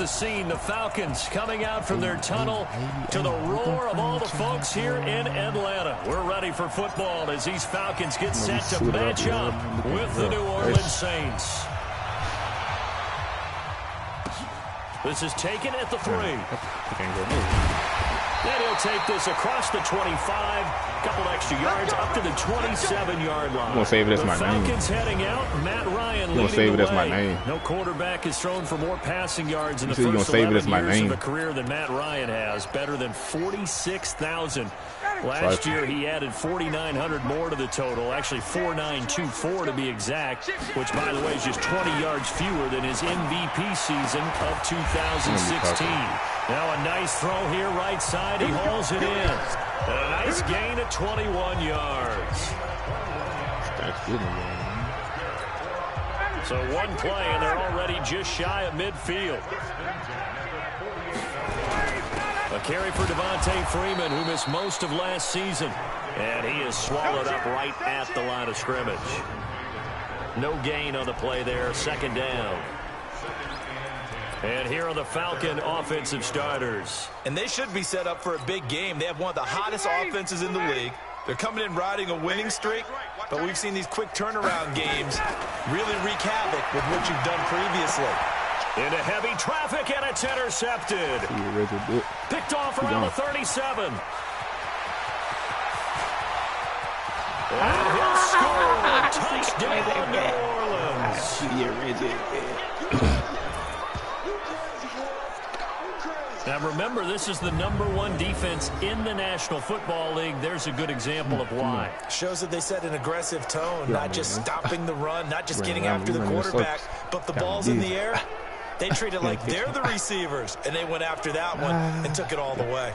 the scene. The Falcons coming out from their tunnel to the roar of all the folks here in Atlanta. We're ready for football as these Falcons get set to match up with the New Orleans Saints. This is taken at the 3. And he'll take this across the 25, couple extra yards up to the 27-yard line. I'm gonna save it as my name. Falcons heading out. Matt Ryan leading save it the as my way. name. No quarterback has thrown for more passing yards in the You first save it 11 as my years name. of a career than Matt Ryan has. Better than 46,000. Last year he added 4,900 more to the total. Actually 4,924 to be exact, which by the way is just 20 yards fewer than his MVP season of 2016. Now a nice throw here right side. He hauls it in. And a nice gain at 21 yards. So one play and they're already just shy of midfield. A carry for Devontae Freeman, who missed most of last season. And he is swallowed up right at the line of scrimmage. No gain on the play there. Second down. And here are the Falcon offensive starters. And they should be set up for a big game. They have one of the hottest offenses in the league. They're coming in riding a winning streak, but we've seen these quick turnaround games really wreak havoc with what you've done previously. Into heavy traffic, and it's intercepted. Picked off around the 37. And he'll score a touchdown, New Orleans. Now remember, this is the #1 defense in the National Football League. There's a good example of why. Shows that they set an aggressive tone, not just stopping the run, not just getting after the quarterback, but the ball's in the air. They treat it like they're the receivers, and they went after that one and took it all the way.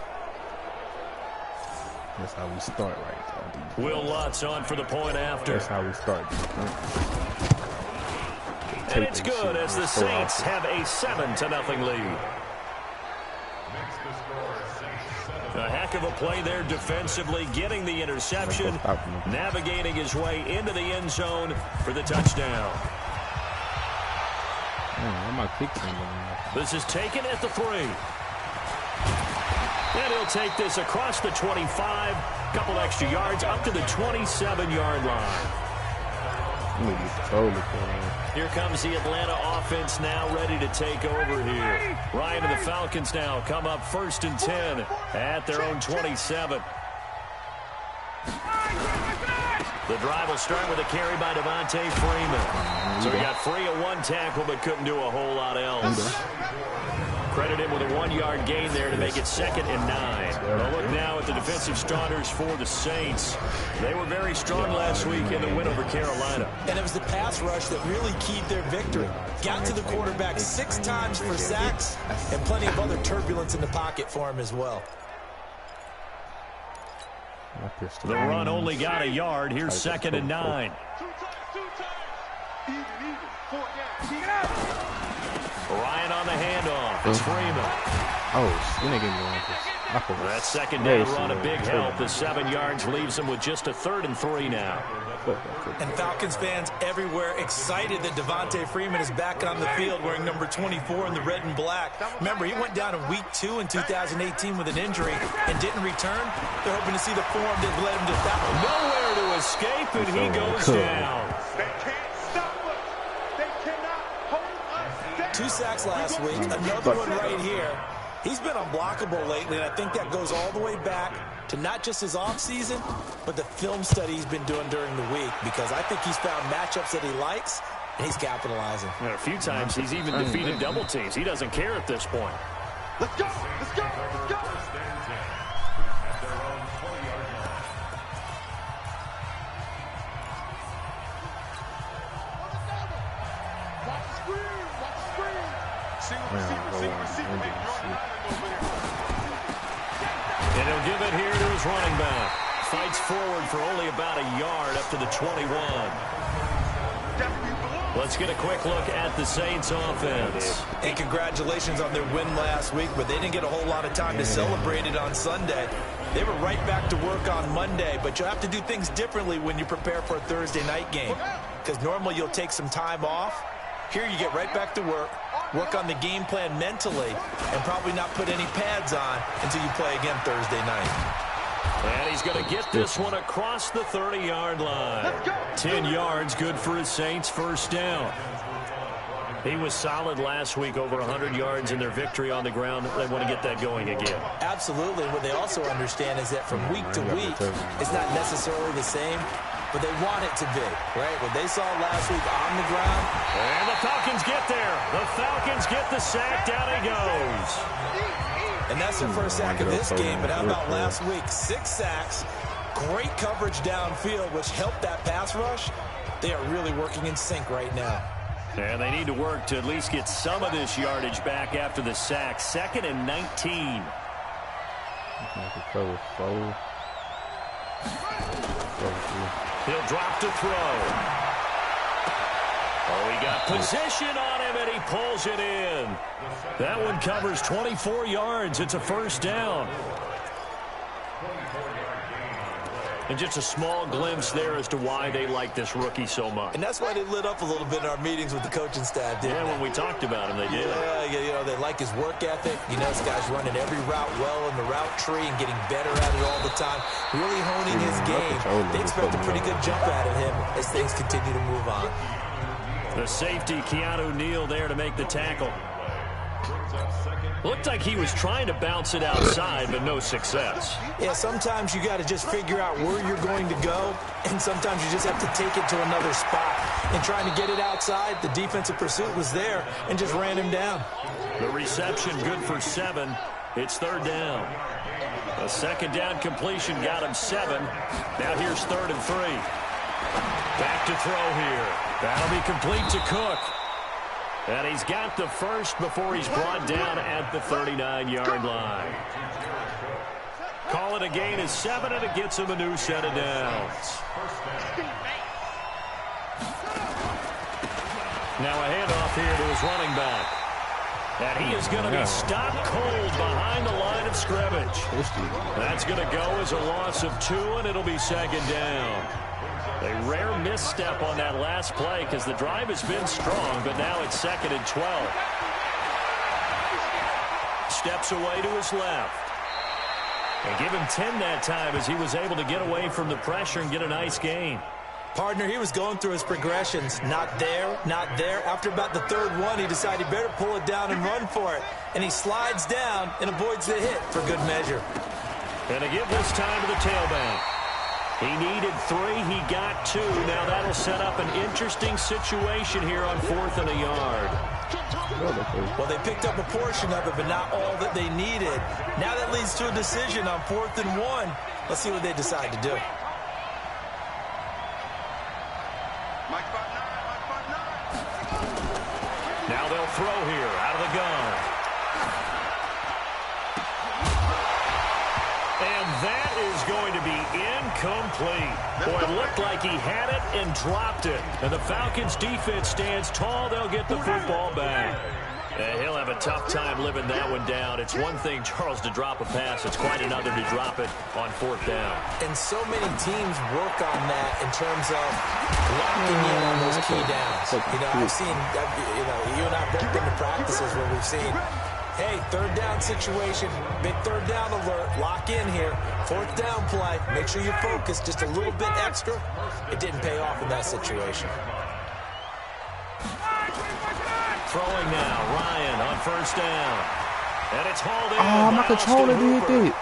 That's how we start right there. Will Lutz on for the point after. That's how we start. And it's good as the Saints have a 7-0 lead. A heck of a play there defensively, getting the interception, navigating his way into the end zone for the touchdown. This is taken at the 3. And he'll take this across the 25, couple extra yards up to the 27-yard line. Here comes the Atlanta offense now ready to take over here. Ryan and the Falcons now come up 1st and 10 at their own 27. The drive will start with a carry by Devontae Freeman. So he got free of one tackle but couldn't do a whole lot else. Credit him with a 1-yard gain there to make it 2nd and 9. Well, look now at the defensive starters for the Saints. They were very strong last week in the win over Carolina. And it was the pass rush that really keyed their victory. Got to the quarterback 6 times for sacks and plenty of other turbulence in the pocket for him as well. The run only got a yard. Here's 2nd and 9. Ryan on the handoff. It's Freeman. That second down run a big help. The 7 yards leaves him with just a 3rd and 3 now. And Falcons fans everywhere excited that Devontae Freeman is back on the field wearing number 24 in the red and black. Remember, he went down in week 2 in 2018 with an injury and didn't return. They're hoping to see the form that led him to that one. Nowhere to escape, and he goes down. 2 sacks last week, another one right here. He's been unblockable lately, and I think that goes all the way back to not just his offseason, but the film study he's been doing during the week, because I think he's found matchups that he likes, and he's capitalizing. And a few times he's even defeated double teams. He doesn't care at this point. Let's go! Let's go! Let's go! And he'll give it here to his running back. Fights forward for only about a yard up to the 21. Let's get a quick look at the Saints offense. And congratulations on their win last week, but they didn't get a whole lot of time to celebrate it on Sunday. They were right back to work on Monday, but you'll have to do things differently when you prepare for a Thursday night game, because normally you'll take some time off. Here you get right back to work work on the game plan mentally, and probably not put any pads on until you play again Thursday night. And he's going to get this one across the 30-yard line. 10 yards, good for his Saints, first down. He was solid last week, over 100 yards in their victory on the ground. They want to get that going again. Absolutely. What they also understand is that from week to week, it's not necessarily the same, but they want it to be, right? What they saw last week on the ground. And the Falcons get there. The Falcons get the sack. Down he goes. And that's the first sack of this game, but how about last week? 6 sacks, great coverage downfield, which helped that pass rush. They are really working in sync right now. And they need to work to at least get some of this yardage back after the sack. 2nd and 19. He'll drop to throw. Oh, he got position on him, and he pulls it in. That one covers 24 yards. It's a first down. And just a small glimpse there as to why they like this rookie so much. And that's why they lit up a little bit in our meetings with the coaching staff, didn't they? When we talked about him, they did. Yeah, you know, they like his work ethic. You know, this guy's running every route well in the route tree and getting better at it all the time, really honing his game. They expect a pretty good jump out of him as things continue to move on. The safety, Keanu Neal, there to make the tackle. Looked like he was trying to bounce it outside, but no success. Yeah, sometimes you got to just figure out where you're going to go, and sometimes you just have to take it to another spot. And trying to get it outside, the defensive pursuit was there and just ran him down. The reception good for 7. It's 3rd down. A 2nd down completion got him 7. Now here's 3rd and 3. Back to throw here. That'll be complete to Cook. And he's got the first before he's brought down at the 39-yard line. Call it a gain of 7, and it gets him a new set of downs. Now a handoff here to his running back. And he is going to be stopped cold behind the line of scrimmage. That's going to go as a loss of 2, and it'll be 2nd down. A rare misstep on that last play because the drive has been strong, but now it's 2nd and 12. Steps away to his left. And give him 10 that time as he was able to get away from the pressure and get a nice gain. Partner, he was going through his progressions. Not there, not there. After about the 3rd one, he decided he better pull it down and run for it. And he slides down and avoids the hit for good measure. And to give this time to the tailback. He needed 3. He got 2. Now that'll set up an interesting situation here on 4th and a yard. Well, they picked up a portion of it, but not all that they needed. Now that leads to a decision on 4th and 1. Let's see what they decide to do. Now they'll throw here out of the gun. And that is going to be incomplete. Boy, it looked like he had it and dropped it. And the Falcons defense stands tall. They'll get the football back. And he'll have a tough time living that one down. It's one thing, Charles, to drop a pass. It's quite another to drop it on 4th down. And so many teams work on that in terms of locking in on those key downs. You know, I've seen, you and I have both been to practices where we've seen, hey, 3rd down situation, big 3rd down alert, lock in here, 4th down play, make sure you focus just a little bit extra. It didn't pay off in that situation. Throwing now, Ryan on 1st down. And it's hauled in. Oh, my controller did that.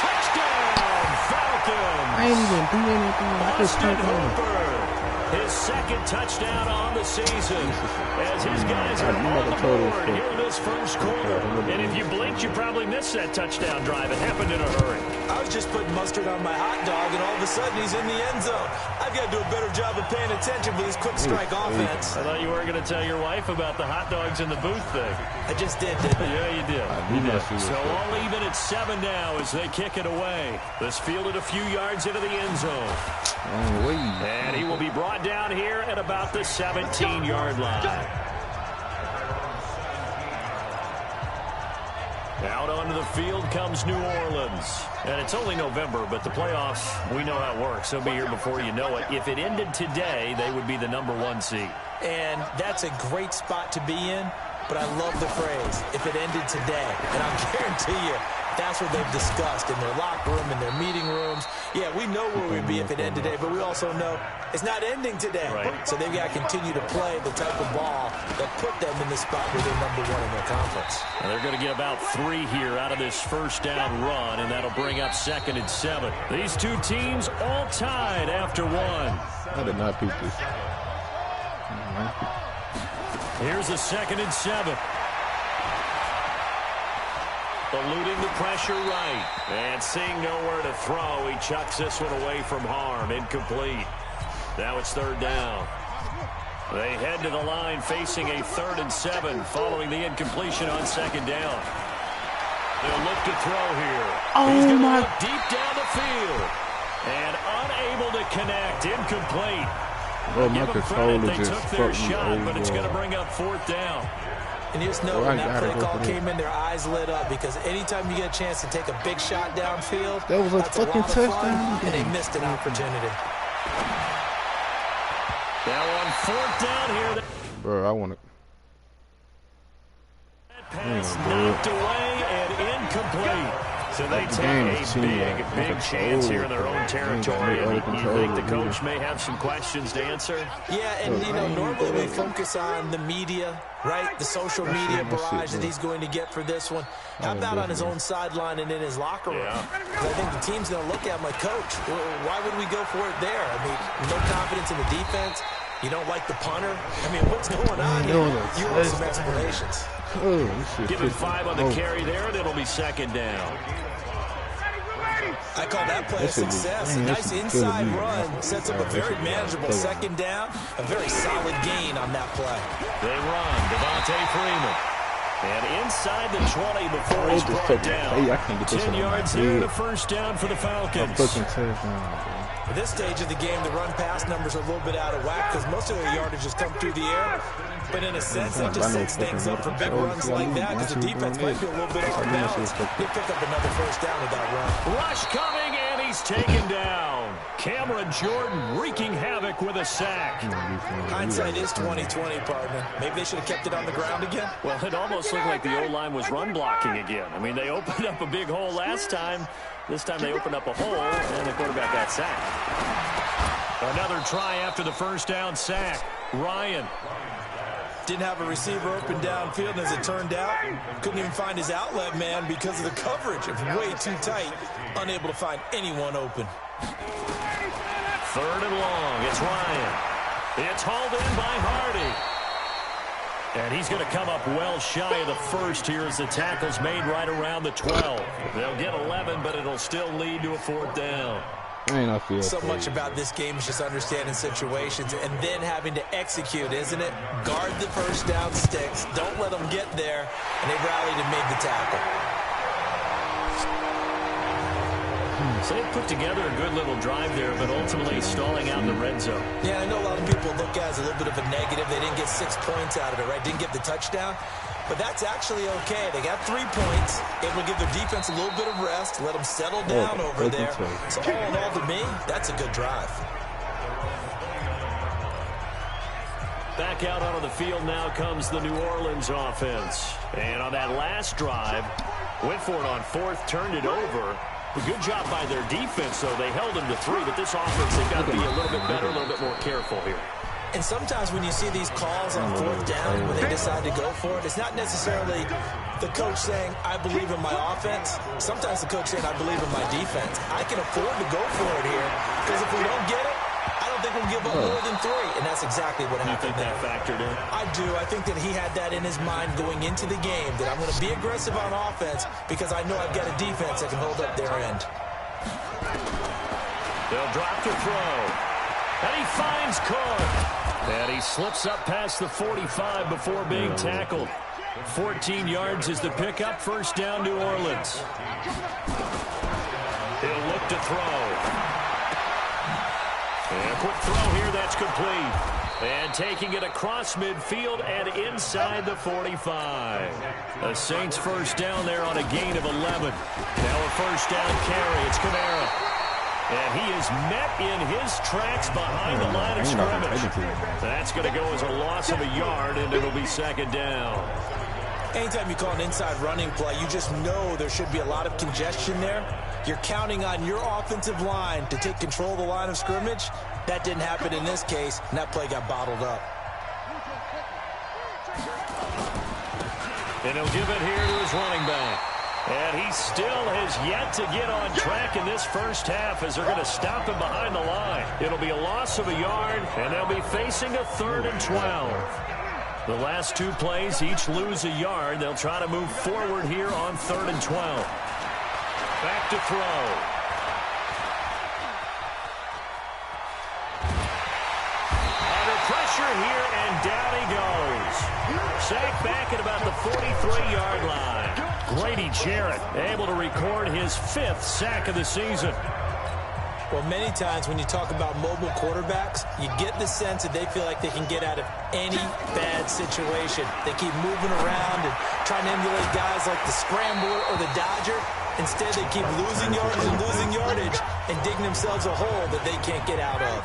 Touchdown, Falcons. I ain't even do anything. I just turned on. His 2nd touchdown on the season as his guys are on the board here in this first quarter. And if you blinked, you probably missed that touchdown drive. It happened in a hurry. I was just putting mustard on my hot dog, and all of a sudden he's in the end zone. I've got to do a better job of paying attention with this quick strike offense. I thought you were going to tell your wife about the hot dogs in the booth thing. I just did, didn't I? Yeah, you did. So all even at 7 now as they kick it away. This fielded a few yards into the end zone. And he will be brought down here at about the 17-yard line. Out onto the field comes New Orleans. And it's only November, but the playoffs, we know how it works. They'll be here before you know it. If it ended today, they would be the #1 seed. And that's a great spot to be in, but I love the phrase, if it ended today. And I guarantee you, that's what they've discussed in their locker room, in their meeting rooms. Yeah, we know where we'd be if it ended today, but we also know it's not ending today. Right. So they've got to continue to play the type of ball that put them in the spot where they're #1 in their conference. And they're going to get about 3 here out of this first down run, and that'll bring up 2nd and 7. These two teams all tied after 1. I did not beat this. Here's a 2nd and 7. Eluding the pressure right. And seeing nowhere to throw, he chucks this one away from harm. Incomplete. Now it's 3rd down. They head to the line facing a 3rd and 7 following the incompletion on 2nd down. They'll look to throw here. He's going to look deep down the field. And unable to connect. Incomplete. Bro, my controller just took their fucked me shot, but it's over. going to bring up 4th down. And you just know when that play call came in, their eyes lit up, because anytime you get a chance to take a big shot downfield, That was a that's fucking a lot of fun, touchdown. and they missed an opportunity. Now on 4th down here. Bro, I want to. That pass knocked away and incomplete. So they take a big chance here in their own territory. And you think the coach may have some questions to answer? Yeah, and you know, normally we focus on the media, right? The social media barrage that he's going to get for this one. How about on his own sideline and in his locker room? Because I think the team's going to look at him like, Coach, why would we go for it there? I mean, no confidence in the defense. You don't like the punter? I mean, what's going on here? You want some explanations. Give him 5 on the carry there, and it'll be 2nd down. I call that play a success. A nice inside run sets up a very manageable 2nd down. A very solid gain on that play. They run. Devontae Freeman. And inside the 20 before he's brought down. 10 yards here and a 1st down for the Falcons. At this stage of the game, the run-pass numbers are a little bit out of whack because most of their yardage has come through the air. But in a sense, that just sets things up for big runs like that because the defense might be a little bit off balance. He'll pick up another 1st down with that run. Rush coming, and he's taken down. Cameron Jordan wreaking havoc with a sack. Hindsight is 20/20, partner. Maybe they should have kept it on the ground again. Well, it almost looked like the O-line was run blocking again. I mean, they opened up a big hole last time. This time they opened up a hole, and the quarterback got sacked. Another try after the 1st down sack. Ryan. Didn't have a receiver open downfield, and as it turned out, couldn't even find his outlet man because of the coverage. It was way too tight, unable to find anyone open. 3rd and long. It's Ryan. It's hauled in by Hardy. And he's going to come up well shy of the 1st here as the tackle's made right around the 12. They'll get 11, but it'll still lead to a 4th down. So much about this game is just understanding situations and then having to execute, isn't it? Guard the 1st down sticks. Don't let them get there. And they rallied and made the tackle. So they put together a good little drive there, but ultimately stalling out in the red zone. Yeah, I know a lot of people look at it as a little bit of a negative. They didn't get 6 points out of it, right? Didn't get the touchdown. But that's actually okay. They got 3 points. Able to give their defense a little bit of rest, let them settle down over there. So all in all, to me, that's a good drive. Back out onto the field now comes the New Orleans offense. And on that last drive, went for it on 4th, turned it over. A good job by their defense, though. They held them to 3, but this offense, they've got to be a little bit better, a little bit more careful here. And sometimes when you see these calls on 4th down, when they decide to go for it, it's not necessarily the coach saying, I believe in my offense. Sometimes the coach saying, I believe in my defense. I can afford to go for it here, because if we don't get it, I don't think we'll give up more than 3. And that's exactly what happened there. You think that factored in? I do. I think that he had that in his mind going into the game, that I'm going to be aggressive on offense because I know I've got a defense that can hold up their end. They'll drop to throw. And he finds Cook. And he slips up past the 45 before being tackled. 14 yards is the pickup. 1st down, New Orleans. He'll look to throw. And a quick throw here, that's complete. And taking it across midfield and inside the 45. The Saints 1st down there on a gain of 11. Now a 1st down carry. It's Kamara. And he is met in his tracks behind the line of scrimmage. That's going to go as a loss of a yard, and it'll be second down. Anytime you call an inside running play, you just know there should be a lot of congestion there. You're counting on your offensive line to take control of the line of scrimmage. That didn't happen in this case, and that play got bottled up. And he'll give it here to his running back. And he still has yet to get on track in this first half as they're going to stop him behind the line. It'll be a loss of a yard, and they'll be facing a 3rd and 12. The last two plays each lose a yard. They'll try to move forward here on 3rd and 12. Back to throw. Under pressure here, and down he goes. Sacked back at about the 43-yard line. Grady Jarrett able to record his 5th sack of the season. Well, many times when you talk about mobile quarterbacks, you get the sense that they feel like they can get out of any bad situation. They keep moving around and trying to emulate guys like the Scrambler or the Dodger. Instead, they keep losing yardage and digging themselves a hole that they can't get out of.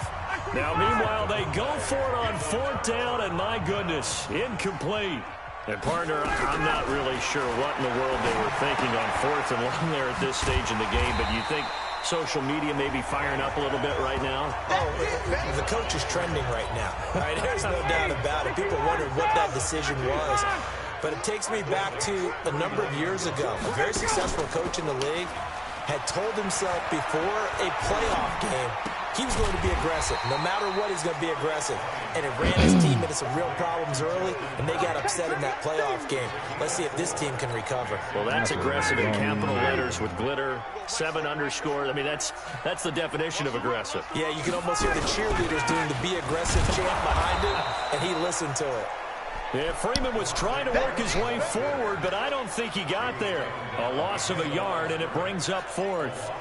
Now, meanwhile, they go for it on 4th down, and my goodness, incomplete. And, partner, I'm not really sure what in the world they were thinking on 4th and long there at this stage in the game, but you think social media may be firing up a little bit right now? Oh, the coach is trending right now. Right? There's no doubt about it. People wondered what that decision was. But it takes me back to a number of years ago. A very successful coach in the league had told himself before a playoff game he was going to be aggressive. No matter what, he's going to be aggressive. And it ran his team into some real problems early, and they got upset in that playoff game. Let's see if this team can recover. Well, that's aggressive in capital letters with glitter, 7 underscore. I mean, that's the definition of aggressive. Yeah, you can almost hear the cheerleaders doing the be aggressive chant behind him, and he listened to it. Yeah, Freeman was trying to work his way forward, but I don't think he got there. A loss of a yard, and it brings up 4th.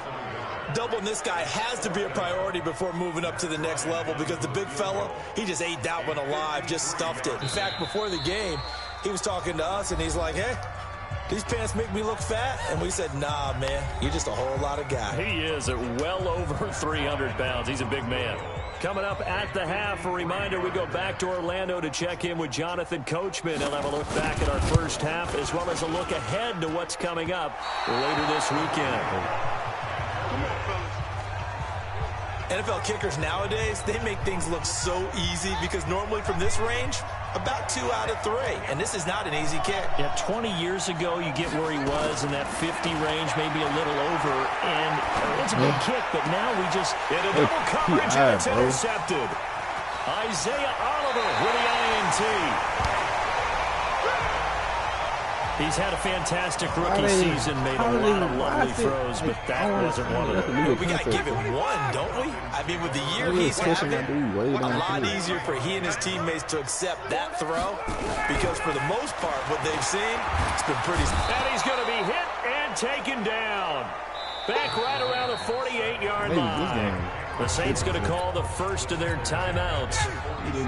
Doubling this guy has to be a priority before moving up to the next level because the big fella, he just ate that one alive, just stuffed it. In fact, before the game, he was talking to us, and he's like, hey, these pants make me look fat? And we said, nah, man, you're just a whole lot of guy. He is at well over 300 pounds. He's a big man. Coming up at the half, a reminder, we go back to Orlando to check in with Jonathan Coachman. He'll have a look back at our first half as well as a look ahead to what's coming up later this weekend. NFL kickers nowadays, they make things look so easy because normally from this range, about 2 out of 3. And this is not an easy kick. Yeah, 20 years ago, you get where he was in that 50 range, maybe a little over. And it's a big kick, but now we just get a double coverage and it's intercepted. Isaiah Oliver with the INT. He's had a fantastic rookie season, made a lot of lovely throws, but that wasn't one of them. We got to give him one, don't we? I mean, with the year he's having, a lot easier for he and his teammates to accept that throw because for the most part, what they've seen, it's been pretty. And he's going to be hit and taken down. Back right around the 48-yard line. The Saints going to call the first of their timeouts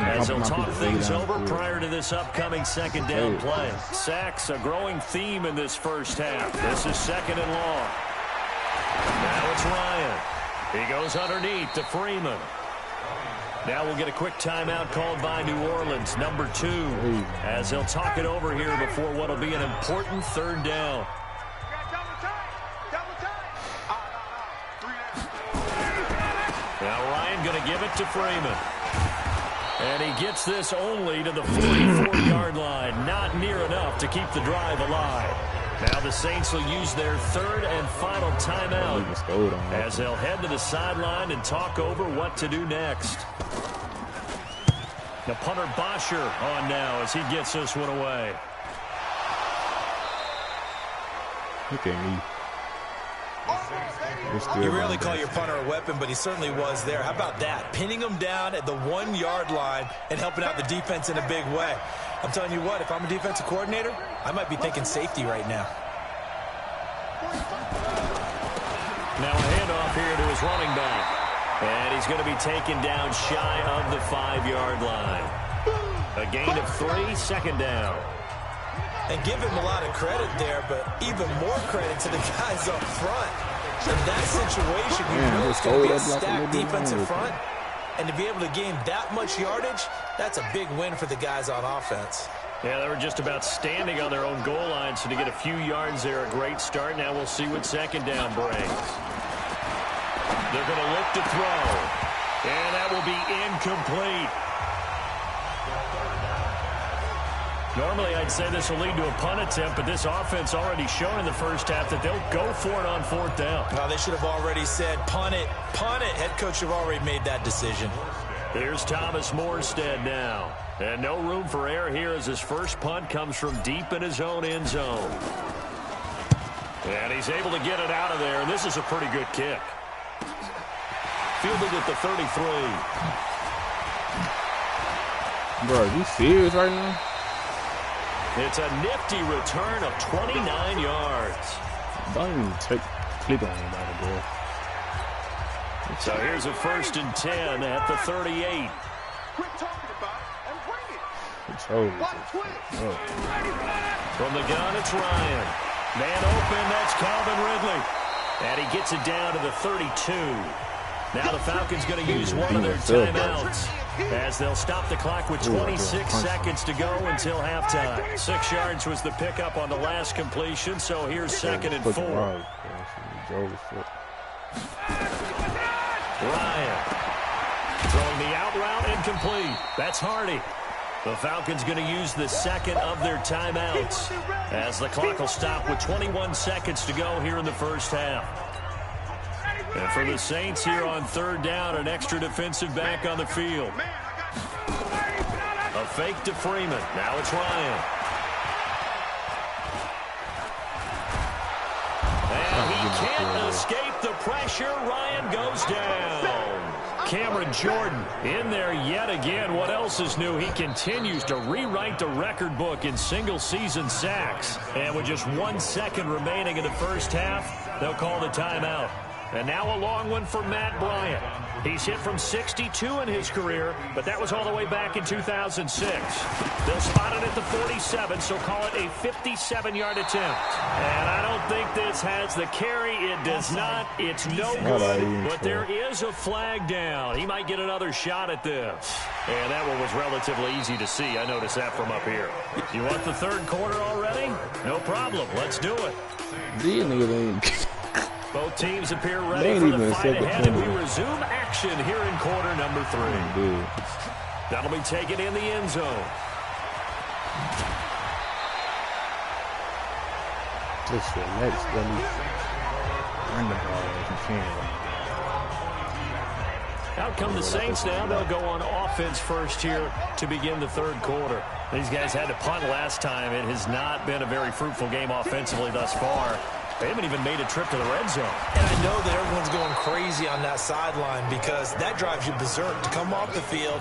as they'll talk things over prior to this upcoming 2nd down play. Sacks, a growing theme in this first half. This is 2nd and long. Now it's Ryan. He goes underneath to Freeman. Now we'll get a quick timeout called by New Orleans, number 2, as they'll talk it over here before what will be an important 3rd down. Now Ryan going to give it to Freeman. And he gets this only to the 44-yard line. Not near enough to keep the drive alive. Now the Saints will use their 3rd and final timeout as they'll head to the sideline and talk over what to do next. The punter Bosher on now as he gets this one away. Look at me. You rarely call your punter a weapon, but he certainly was there. How about that? Pinning him down at the 1-yard line and helping out the defense in a big way. I'm telling you what, if I'm a defensive coordinator, I might be thinking safety right now. Now a handoff here to his running back. And he's going to be taken down shy of the 5-yard line. A gain of 3, 2nd down. And give him a lot of credit there, but even more credit to the guys up front. In that situation, you know it's going to be a stacked defensive front. And to be able to gain that much yardage, that's a big win for the guys on offense. Yeah, they were just about standing on their own goal line, so to get a few yards there, a great start. Now we'll see what second down brings. They're going to look to throw, and that will be incomplete. Normally, I'd say this will lead to a punt attempt, but this offense already shown in the first half that they'll go for it on fourth down. Well, they should have already said, punt it, punt it. Head coach should have already made that decision. Here's Thomas Morstead now. And no room for error here as his first punt comes from deep in his own end zone. And he's able to get it out of there, and this is a pretty good kick. Fielded at the 33. Bro, are you serious right now? It's a nifty return of 29 yards. Don't even click on anybody, bro. So here's a 1st and 10 at the 38. Quit talking about it and bring it. Control. From the gun, it's Ryan. Man open, that's Calvin Ridley. And he gets it down to the 32. Now the Falcons going to use one of their timeouts as they'll stop the clock with 26 seconds to go until halftime. 6 yards was the pickup on the last completion, so here's 2nd and 4. Ryan throwing the out route incomplete. That's Hardy. The Falcons going to use the second of their timeouts as the clock will stop with 21 seconds to go here in the first half. And for the Saints here on 3rd down, an extra defensive back on the field. A fake to Freeman. Now it's Ryan. And he can't escape the pressure. Ryan goes down. Cameron Jordan in there yet again. What else is new? He continues to rewrite the record book in single-season sacks. And with just 1 second remaining in the first half, they'll call the timeout. And now a long one for Matt Bryant. He's hit from 62 in his career, but that was all the way back in 2006. They'll spot it at the 47, so call it a 57-yard attempt. And I don't think this has the carry. It does not. It's no good, but there is a flag down. He might get another shot at this. And that one was relatively easy to see. I noticed that from up here. You want the 3rd quarter already? No problem. Let's do it. These niggas ain't... Both teams appear ready for the fight ahead, and we resume action here in quarter number 3. That'll be taken in the end zone. Just relax, buddy. Run the ball if you can. Out come the Saints now. They'll go on offense first here to begin the 3rd quarter. These guys had to punt last time. It has not been a very fruitful game offensively thus far. They haven't even made a trip to the red zone. And I know that everyone's going crazy on that sideline because that drives you berserk to come off the field,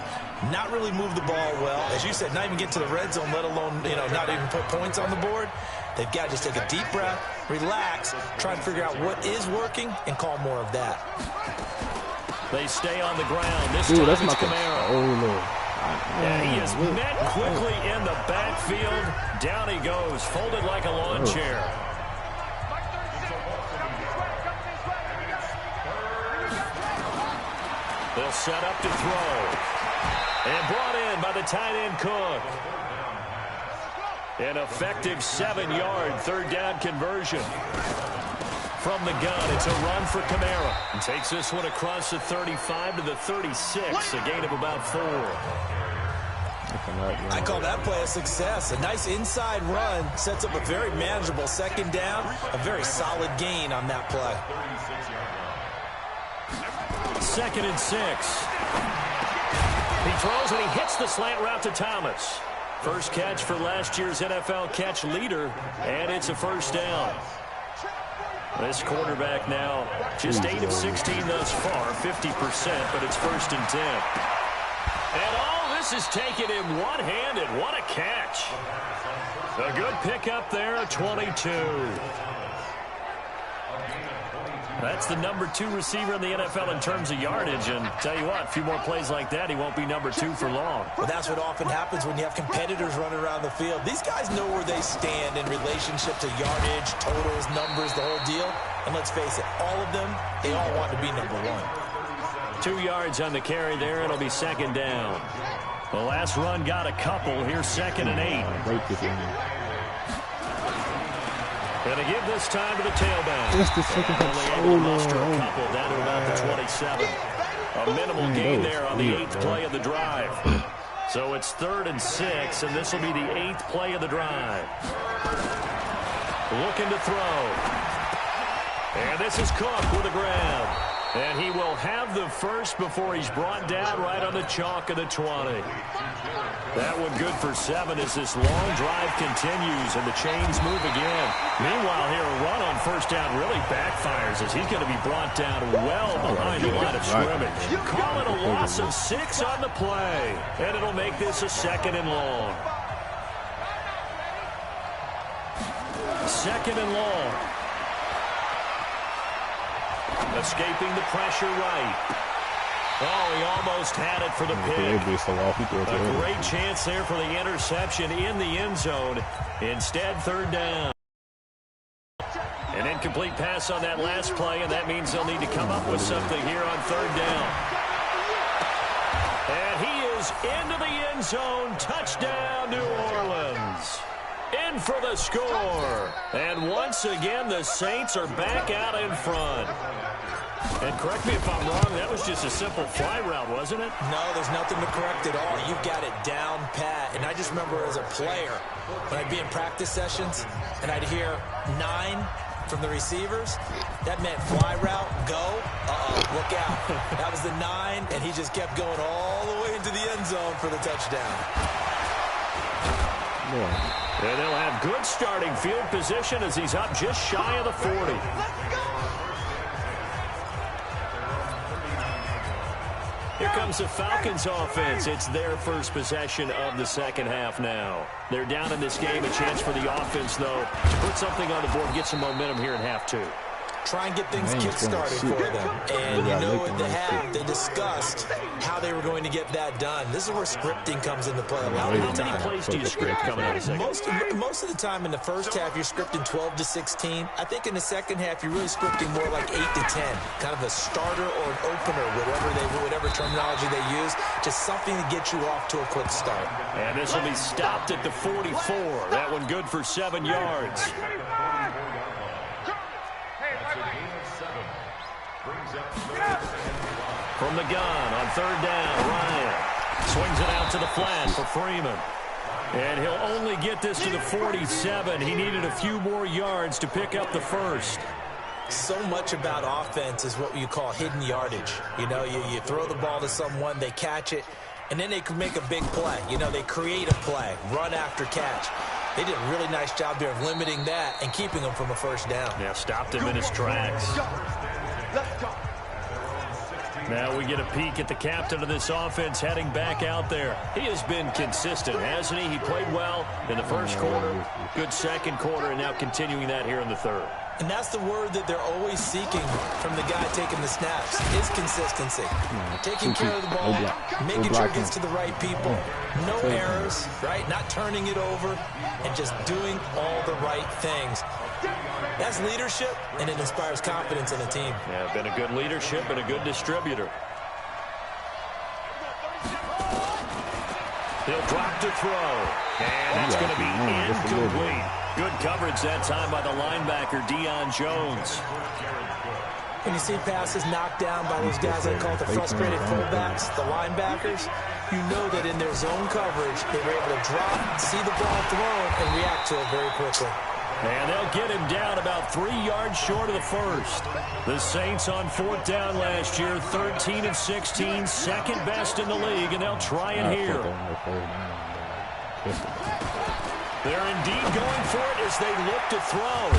not really move the ball well. As you said, not even get to the red zone, let alone, not even put points on the board. They've got to just take a deep breath, relax, try and figure out what is working, and call more of that. They stay on the ground. This time it's Kamara. Oh, Lord. Yeah, he is met quickly in the backfield. Down he goes, folded like a lawn chair. They'll set up to throw. And brought in by the tight end Cook. An effective 7-yard 3rd down conversion. From the gun, it's a run for Kamara. And takes this one across the 35 to the 36, a gain of about 4. I call that play a success. A nice inside run sets up a very manageable 2nd down. A very solid gain on that play. 2nd and 6. He throws and he hits the slant route to Thomas. First catch for last year's NFL catch leader, and it's a 1st down. This quarterback now just 8 of 16 thus far, 50%, but it's 1st and 10. And all this is taken in one-handed. What a catch. A good pickup there, 22. That's the number 2 receiver in the NFL in terms of yardage. And tell you what, a few more plays like that, he won't be number 2 for long. Well, that's what often happens when you have competitors running around the field. These guys know where they stand in relationship to yardage, totals, numbers, the whole deal. And let's face it, all of them, they all want to be number one. 2 yards on the carry there. It'll be second down. The last run got a couple. Here's 2nd and 8. Going to give this time to the tailback. Just the second half. Only able to muster a couple down to about the 27. A minimal gain there on the 8th play of the drive. So it's 3rd and 6, and this will be the 8th play of the drive. Looking to throw. And this is Cook with a grab. And he will have the first before he's brought down right on the chalk of the 20. That one good for 7 as this long drive continues and the chains move again. Meanwhile here, a run on first down really backfires as he's going to be brought down well behind the line of scrimmage. Call it a loss of 6 on the play. And it'll make this a 2nd and long. 2nd and long. Escaping the pressure right. Oh, he almost had it for the pick. A great chance there for the interception in the end zone. Instead, 3rd down. An incomplete pass on that last play, and that means they'll need to come up with something here on 3rd down. And he is into the end zone. Touchdown, New Orleans. In for the score. And once again, the Saints are back out in front. And correct me if I'm wrong, that was just a simple fly route, wasn't it? No, there's nothing to correct at all. You've got it down pat. And I just remember as a player, when I'd be in practice sessions, and I'd hear 9 from the receivers, that meant fly route, go, look out. That was the 9, and he just kept going all the way into the end zone for the touchdown. And they'll have good starting field position as he's up just shy of the 40. Here comes the Falcons offense. It's their first possession of the second half now. They're down in this game. A chance for the offense, though, to put something on the board, get some momentum here in half 2. Try and get things kick-started for them. And you know what they have. They discussed how they were going to get that done. This is where scripting comes into play a lot of the time. How many plays do you script coming out of the second? Most of the time in the first half, you're scripting 12 to 16. I think in the second half, you're really scripting more like 8 to 10. Kind of a starter or an opener, whatever terminology they use. Just something to get you off to a quick start. And this will be stopped at the 44. That one good for 7 yards. From the gun on 3rd down, Ryan swings it out to the flat for Freeman. And he'll only get this to the 47. He needed a few more yards to pick up the first. So much about offense is what you call hidden yardage. You know, you throw the ball to someone, they catch it, and then they can make a big play. You know, they create a play, run after catch. They did a really nice job there of limiting that and keeping him from a first down. Yeah, stopped him in his tracks. Let's go. Now we get a peek at the captain of this offense heading back out there. He has been consistent, hasn't he? He played well in the first quarter, good second quarter, and now continuing that here in the third. And that's the word that they're always seeking from the guy taking the snaps, is consistency. Taking care of the ball, making sure it gets to the right people. No errors, right? Not turning it over, and just doing all the right things. That's leadership, and it inspires confidence in a team. Yeah, been a good leadership and a good distributor. He'll drop to throw. And that's going to be incomplete. Good coverage that time by the linebacker, Deion Jones. When you see passes knocked down by those guys I call the frustrated fullbacks, the linebackers, you know that in their zone coverage, they were able to drop, see the ball thrown, and react to it very quickly. And they'll get him down about 3 yards short of the first. The Saints on 4th down last year, 13 of 16, second best in the league, and they'll try it here. They're indeed going for it as they look to throw.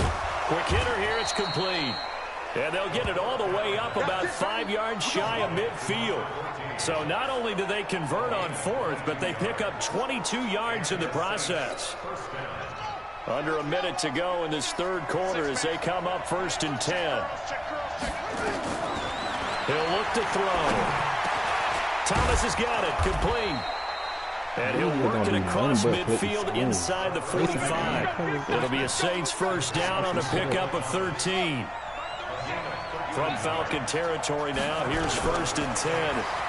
Quick hitter here, it's complete. And they'll get it all the way up about 5 yards shy of midfield. So not only do they convert on 4th, but they pick up 22 yards in the process. Under a minute to go in this third quarter as they come up 1st and 10. He'll look to throw. Thomas has got it, complete. And he'll work it across midfield inside the 45. It'll be a Saints first down on a pickup of 13. from Falcon territory now. Here's 1st and 10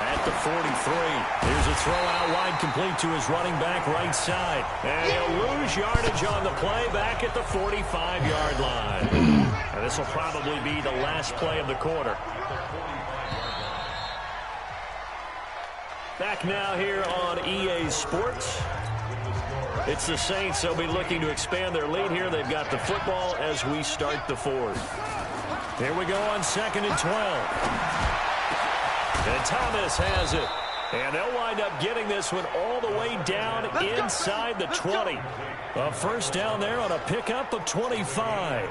at the 43. Here's a throw out wide, complete to his running back right side. And he'll lose yardage on the play back at the 45-yard line. And this will probably be the last play of the quarter. Back now here on EA Sports. It's the Saints. They'll be looking to expand their lead here. They've got the football as we start the fourth. Here we go on 2nd and 12. And Thomas has it. And they'll wind up getting this one all the way down inside the 20. A first down there on a pickup of 25.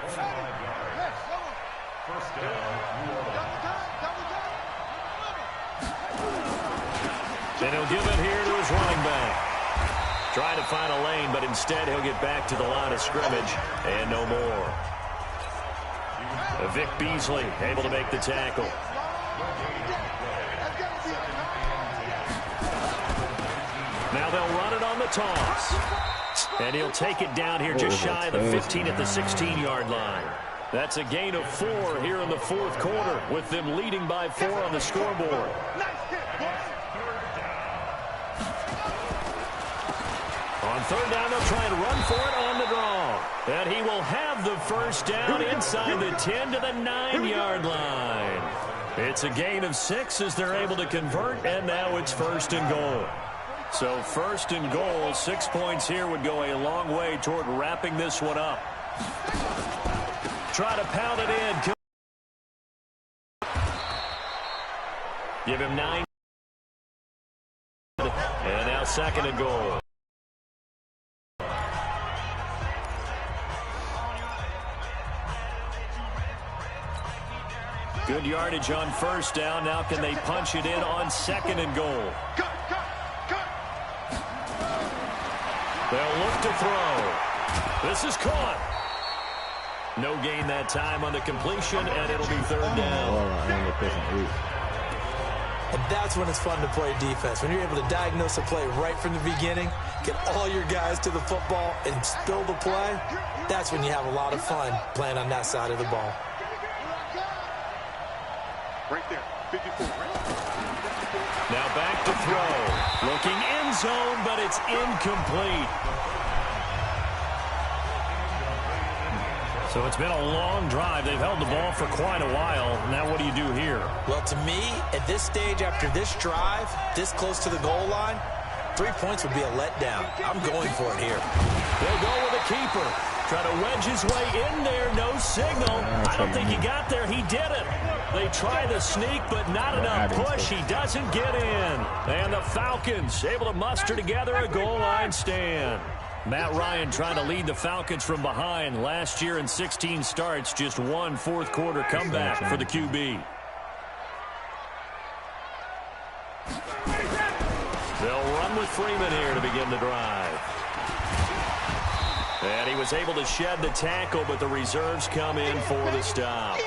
And he'll give it here to his running back. Trying to find a lane, but instead he'll get back to the line of scrimmage and no more. Vic Beasley able to make the tackle. Now they'll run it on the toss. And he'll take it down here just shy of the 15 at the 16-yard line. That's a gain of 4 here in the fourth quarter, with them leading by 4 on the scoreboard. On 3rd down, they'll try and run for it on the draw. And he will have the first down inside the 10 to the 9-yard line. It's a gain of 6 as they're able to convert, and now it's 1st and goal. So 1st and goal, 6 points here would go a long way toward wrapping this one up. Try to pound it in. Give him 9. And now 2nd and goal. Good yardage on 1st down. Now can they punch it in on 2nd and goal? They'll look to throw. This is caught. No gain that time on the completion, and it'll be 3rd down. And that's when it's fun to play defense. When you're able to diagnose a play right from the beginning, get all your guys to the football, and spill the play, that's when you have a lot of fun playing on that side of the ball. Right there, 54. Now back to throw. Looking end zone, but it's incomplete. So it's been a long drive. They've held the ball for quite a while. Now what do you do here? Well, to me, at this stage after this drive, this close to the goal line, 3 points would be a letdown. I'm going for it here. They'll go with a keeper. Try to wedge his way in there. No signal. I don't think he got there. He did it. They try the sneak, but not enough push. He doesn't get in. And the Falcons able to muster together a goal line stand. Matt Ryan trying to lead the Falcons from behind. Last year in 16 starts, just 1 fourth-quarter comeback for the QB. They'll run with Freeman here to begin the drive. And he was able to shed the tackle, but the reserves come in for the stop.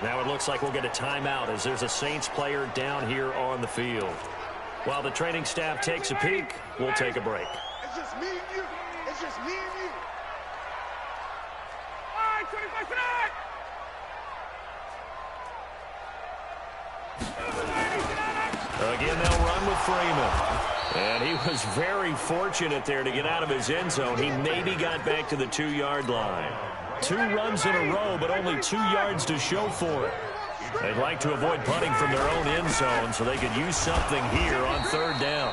Now it looks like we'll get a timeout as there's a Saints player down here on the field. While the training staff takes a peek, we'll take a break. It's just me and you. It's just me and you. All right, 25 tonight. Again, they'll run with Freeman. And he was very fortunate there to get out of his end zone. He maybe got back to the 2-yard line. 2 runs in a row, but only 2 yards to show for it. They'd like to avoid punting from their own end zone so they could use something here on 3rd down.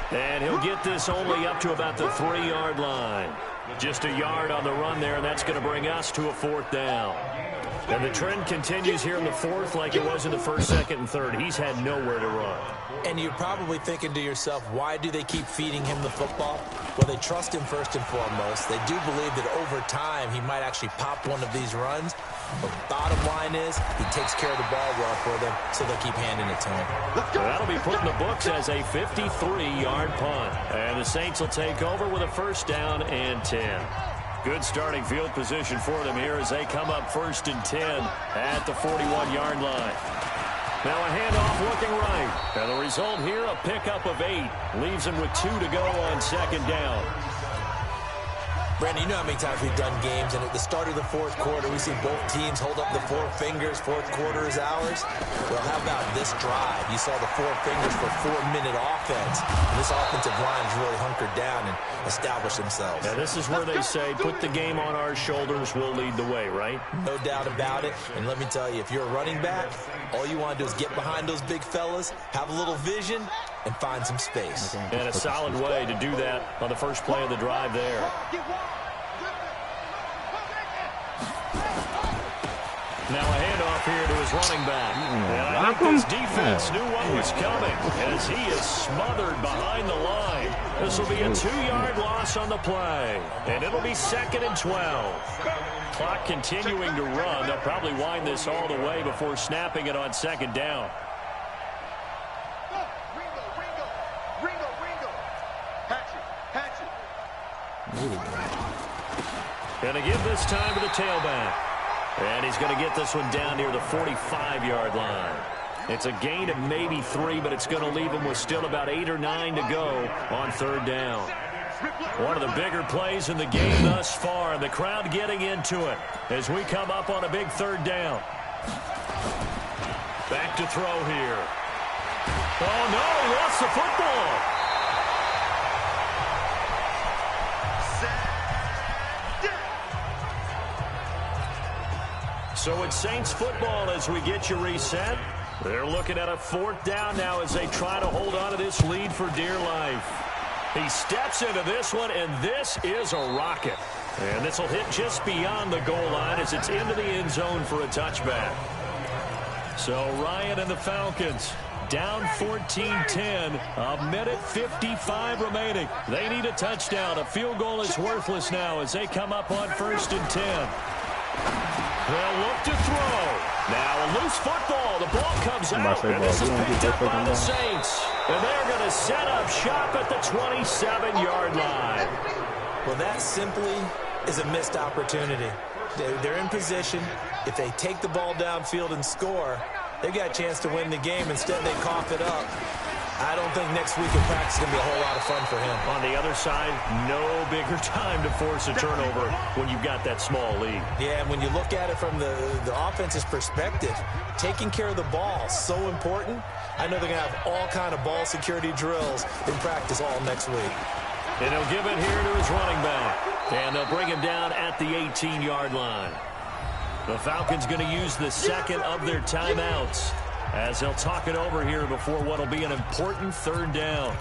And he'll get this only up to about the 3-yard line. Just a yard on the run there, and that's going to bring us to a 4th down. And the trend continues here in the 4th like it was in the 1st, 2nd, and 3rd. He's had nowhere to run. And you're probably thinking to yourself, why do they keep feeding him the football? Well, they trust him first and foremost. They do believe that over time he might actually pop one of these runs. But the bottom line is he takes care of the ball well for them, so they'll keep handing it to him. That'll be put in the books as a 53-yard punt. And the Saints will take over with a 1st down and 10. Good starting field position for them here as they come up 1st and 10 at the 41-yard line. Now a handoff looking right. And the result here, a pickup of 8. Leaves him with 2 to go on 2nd down. Brandon, you know how many times we've done games, and at the start of the fourth quarter, we see both teams hold up the four fingers, fourth quarter is ours. Well, how about this drive? You saw the four fingers for 4-minute offense, and this offensive line has really hunkered down and established themselves. Yeah, this is where they say, put the game on our shoulders, we'll lead the way, right? No doubt about it, and let me tell you, if you're a running back, all you want to do is get behind those big fellas, have a little vision, and find some space. And a solid way to do that on the first play of the drive there. Now a handoff here to his running back. And I think this defense knew what was coming as he is smothered behind the line. This will be a 2-yard loss on the play. And it'll be 2nd and 12. Clock continuing to run. They'll probably wind this all the way before snapping it on 2nd down. Going to give this time to the tailback. And he's going to get this one down near the 45-yard line. It's a gain of maybe 3, but it's going to leave him with still about 8 or 9 to go on 3rd down. One of the bigger plays in the game thus far, and the crowd getting into it as we come up on a big 3rd down. Back to throw here. Oh, no, he lost the football. So it's Saints football as we get you reset. They're looking at a 4th down now as they try to hold on to this lead for dear life. He steps into this one, and this is a rocket. And this will hit just beyond the goal line as it's into the end zone for a touchback. So Ryan and the Falcons down 14-10, a minute 55 remaining. They need a touchdown. A field goal is worthless now as they come up on 1st and 10. They'll look to throw. Now a loose football. The ball comes out, and this is picked up by the Saints. And they're going to set up shop at the 27-yard line. Well, that simply is a missed opportunity. They're in position. If they take the ball downfield and score, they've got a chance to win the game. Instead, they cough it up. I don't think next week in practice is going to be a whole lot of fun for him. On the other side, no bigger time to force a turnover when you've got that small lead. Yeah, and when you look at it from the offense's perspective, taking care of the ball is so important. I know they're going to have all kind of ball security drills in practice all next week. And he'll give it here to his running back. And they'll bring him down at the 18-yard line. The Falcons going to use the 2nd of their timeouts as they'll talk it over here before what will be an important 3rd down.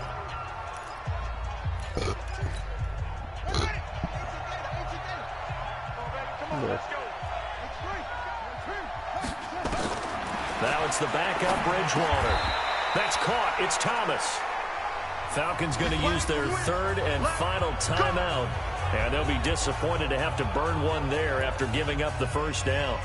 Now it's the backup Bridgewater. That's caught. It's Thomas. Falcons going to use their 3rd and final timeout. And they'll be disappointed to have to burn one there after giving up the 1st down.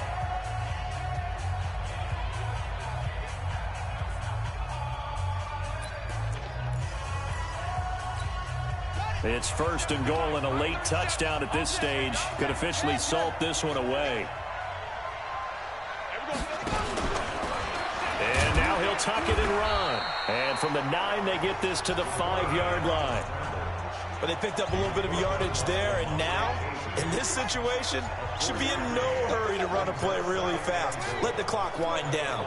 It's 1st and goal, and a late touchdown at this stage could officially salt this one away. And now he'll tuck it and run. And from the 9, they get this to the 5-yard line. But they picked up a little bit of yardage there, and now, in this situation, should be in no hurry to run a play really fast. Let the clock wind down.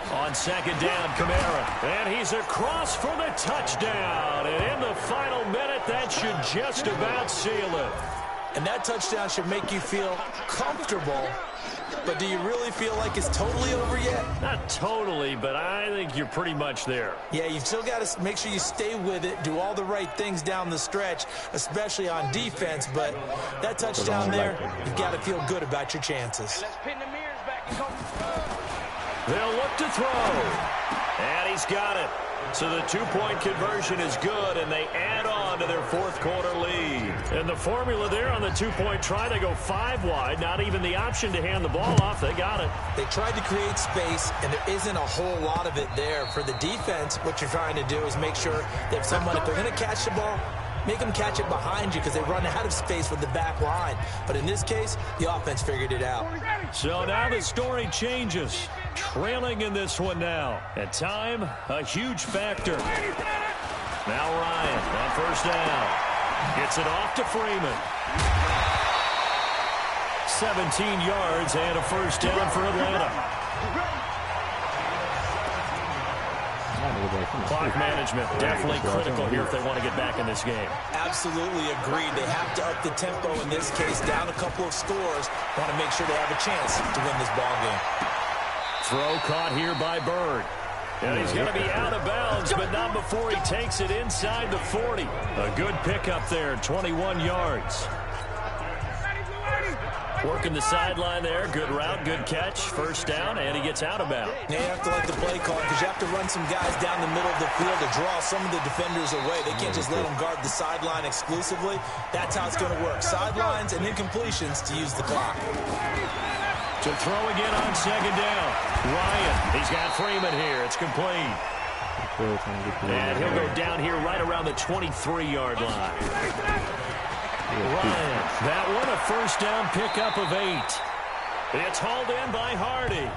On 2nd down, Kamara. And he's across for the touchdown. And in the final minute, that should just about seal it. And that touchdown should make you feel comfortable. But do you really feel like it's totally over yet? Not totally, but I think you're pretty much there. Yeah, you've still got to make sure you stay with it, do all the right things down the stretch, especially on defense. But that touchdown there, you've got to feel good about your chances. Let's pin the mirrors back and go. They'll look to throw. And he's got it. So the 2-point conversion is good, and they add on to their 4th quarter lead. And the formula there on the 2-point try, they go 5 wide. Not even the option to hand the ball off. They got it. They tried to create space, and there isn't a whole lot of it there. For the defense, what you're trying to do is make sure that if they're going to catch the ball, make them catch it behind you because they run out of space with the back line. But in this case, the offense figured it out. So now the story changes. Trailing in this one now. At time, a huge factor. Now Ryan on first down. Gets it off to Freeman. 17 yards and a first down for Atlanta. Clock management definitely critical here if they want to get back in this game. Absolutely agreed. They have to up the tempo in this case, down a couple of scores. Want to make sure they have a chance to win this ball game. Throw caught here by Bird. And he's going to be out of bounds, but not before he takes it inside the 40. A good pickup there, 21 yards. Working the sideline there. Good route, good catch. First down, and he gets out of bounds. Now you have to like the play call because you have to run some guys down the middle of the field to draw some of the defenders away. They can't just let them guard the sideline exclusively. That's how it's going to work. Sidelines and incompletions to use the clock. To throw again on second down. Ryan, he's got Freeman here. It's complete. And he'll go down here right around the 23-yard line. Ryan, that one a first down pickup of 8. It's hauled in by Hardy.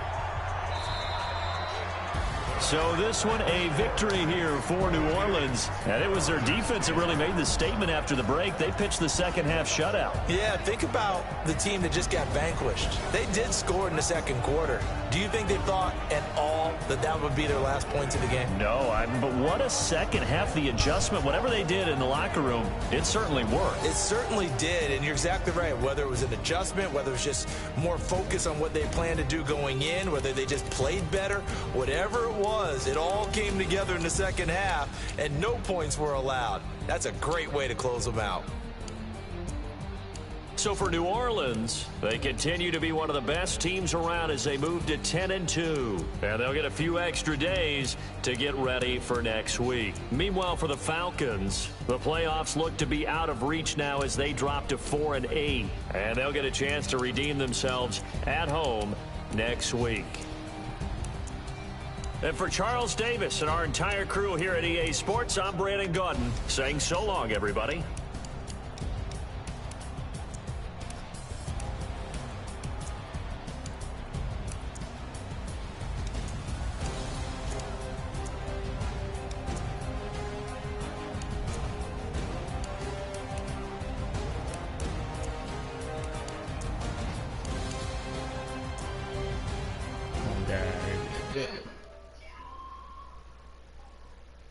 So this one a victory here for New Orleans. And it was their defense that really made the statement after the break. They pitched the second half shutout. Yeah, think about the team that just got vanquished. They did score in the second quarter. Do you think they thought at all that that would be their last points of the game? No, but what a second half. The adjustment, whatever they did in the locker room, it certainly worked. It certainly did, and you're exactly right. Whether it was an adjustment, whether it was just more focus on what they planned to do going in, whether they just played better, whatever it was, it all came together in the second half, and no points were allowed. That's a great way to close them out. So for New Orleans, they continue to be one of the best teams around as they move to 10-2. And they'll get a few extra days to get ready for next week. Meanwhile, for the Falcons, the playoffs look to be out of reach now as they drop to 4-8. And they'll get a chance to redeem themselves at home next week. And for Charles Davis and our entire crew here at EA Sports, I'm Brandon Gaudin saying so long, everybody.